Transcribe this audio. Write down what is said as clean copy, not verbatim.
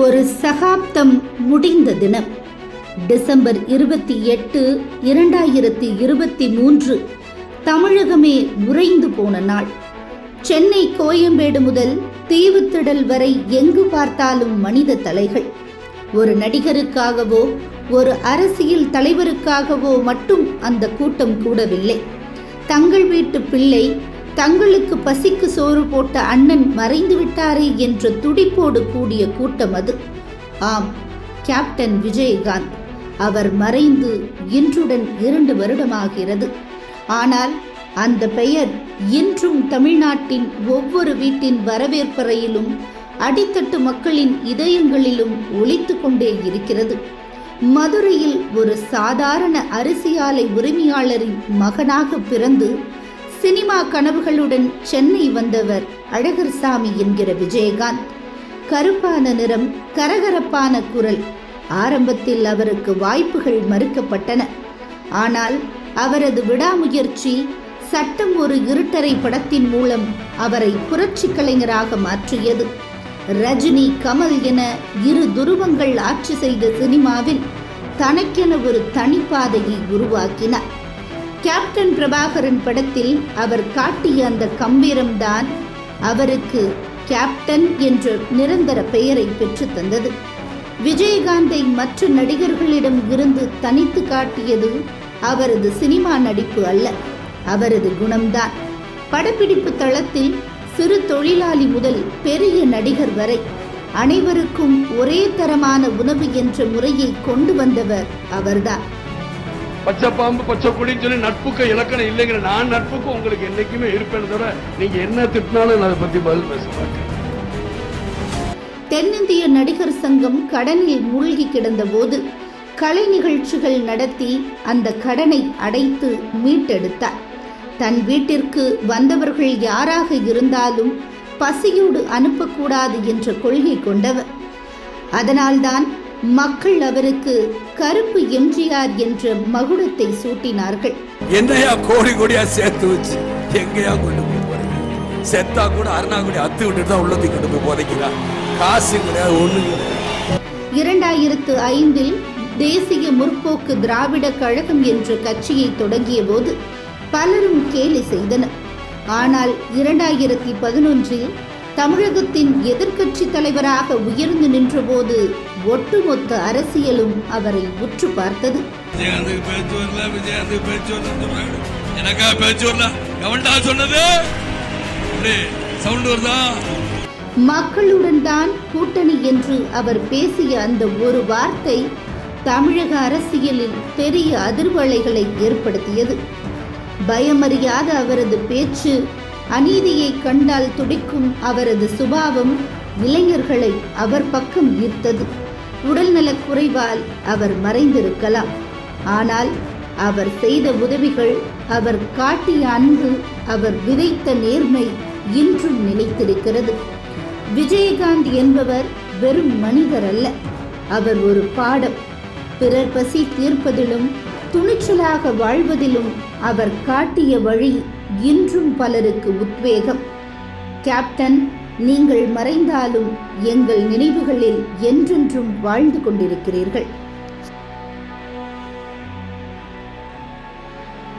ஒரு சகாப்தம் முடிந்த தினம் டிசம்பர் 28, 2023. தமிழகமே உறைந்து போன நாள். சென்னை கோயம்பேடு முதல் தீவுத்திடல் வரை எங்கு பார்த்தாலும் மனித தலைகள். ஒரு நடிகருக்காகவோ ஒரு அரசியல் தலைவருக்காகவோ மட்டும் அந்த கூட்டம் கூடவில்லை. தங்கள் வீட்டு பிள்ளை, தங்களுக்கு பசிக்கு சோறு போட்ட அண்ணன் மறைந்து விட்டாரே என்ற துடிப்போடு கூடிய கூட்டம் அது. ஆம், கேப்டன் விஜயகாந்த். அவர் மறைந்து இன்றுடன் 2 வருடமாகிறது. ஆனால் அந்த பெயர் இன்றும் தமிழ்நாட்டின் ஒவ்வொரு வீட்டின் வரவேற்பறையிலும் அடித்தட்டு மக்களின் இதயங்களிலும் ஒலித்து கொண்டே இருக்கிறது. மதுரையில் ஒரு சாதாரண அரிசி ஆலை உரிமையாளரின் மகனாக பிறந்து சினிமா கனவுகளுடன் சென்னை வந்தவர் அழகர்சாமி என்கிற விஜயகாந்த். கருப்பான நிறம், கரகரப்பான குரல். ஆரம்பத்தில் அவருக்கு வாய்ப்புகள் மறுக்கப்பட்டன. ஆனால் அவரது விடாமுயற்சி சட்டம் ஒரு இருட்டறை படத்தின் மூலம் அவரை புரட்சி கலைஞராக மாற்றியது. ரஜினி, கமல் என 2 துருவங்கள் ஆட்சி செய்த சினிமாவில் தனக்கென ஒரு தனிப்பாதையை உருவாக்கினார். கேப்டன் பிரபாகரன் படத்தில் அவர் காட்டிய அந்த கம்பீரம்தான் அவருக்கு கேப்டன் என்ற நிரந்தர பெயரை பெற்று தந்தது. விஜயகாந்தை மற்ற நடிகர்களிடம் இருந்து தனித்து காட்டியது அவரது சினிமா நடிப்பு அல்ல, அவரது குணம்தான். படப்பிடிப்பு தளத்தில் சிறு தொழிலாளி முதல் பெரிய நடிகர் வரை அனைவருக்கும் ஒரே தரமான உணவு என்ற முறையை கொண்டு வந்தவர் அவர்தான். பச்சை பாம்பு பச்சை கொடின்னு சொல்லி நட்புக்கு இலக்கணம் இல்லைங்கிற நான் நட்புக்கு உங்களுக்கு என்னைக்குமே இருப்பேன் தவிர நீங்க என்ன திட்டினாலும் அதை பத்தி பதில் பேச மாட்டேன். தென்னிந்திய நடிகர் சங்கம் கடனில் மூழ்கி கிடந்த போது கலை நிகழ்ச்சிகள் நடத்தி அந்த கடனை அடைத்து மீட்டெடுத்தார். தன் வீட்டிற்கு வந்தவர்கள் யாராக இருந்தாலும் பசியோடு அனுப்பக்கூடாது என்ற கொள்கை கொண்டவர். அதனால்தான் மக்கள் அவருக்கு கருப்பு எம்ஜிஆர் என்ற மகுடத்தை சூட்டினார்கள். என்னையா கோடி கோடியா சேர்த்து வச்சு எங்கயா கொண்டு போய் போறீங்க? செத்தா கூட அருணாக்குடி அத்து விட்டுட்டு தான் உள்ளதை கொண்டு போய் போதைக்கிறா. காசு கிடையாது, ஒண்ணு கிடையாது. 2005 தேசிய முற்போக்கு திராவிட கழகம் என்ற கட்சியை தொடங்கிய போது பலரும் கேலி செய்தனர். ஆனால் 2011 தமிழகத்தின் எதிர்க்கட்சி தலைவராக உயர்ந்து நின்றபோது ஒட்டுமொத்த அரசியலும் அவரை உற்று பார்த்தது. மக்களுடன் தான் கூட்டணி என்று அவர் பேசிய அந்த ஒரு வார்த்தை தமிழக அரசியலில் பெரிய அதிர்வலைகளை ஏற்படுத்தியது. பயமறியாத அவரது பேச்சு, அநீதியை கண்டால் துடிக்கும் அவரது சுபாவம் இளைஞர்களை அவர் பக்கம் ஈர்த்தது. உடல்நலக் குறைவால் அவர் மறைந்திருக்கலாம். ஆனால் அவர் செய்த உதவிகள், அவர் காட்டிய அன்பு, அவர் விதைத்த நேர்மை இன்றும் நிலைத்திருக்கிறது. விஜயகாந்த் என்பவர் வெறும் மனிதர் அல்ல, அவர் ஒரு பாடம். பிறர் பசி தீர்ப்பதிலும் துணிச்சலாக வாழ்வதிலும் அவர் காட்டிய வழி இன்றும் பலருக்கு உத்வேகம். கேப்டன், நீங்கள் மறைந்தாலும் எங்கள் நினைவுகளில் என்றென்றும் வாழ்ந்து கொண்டிருக்கிறீர்கள்.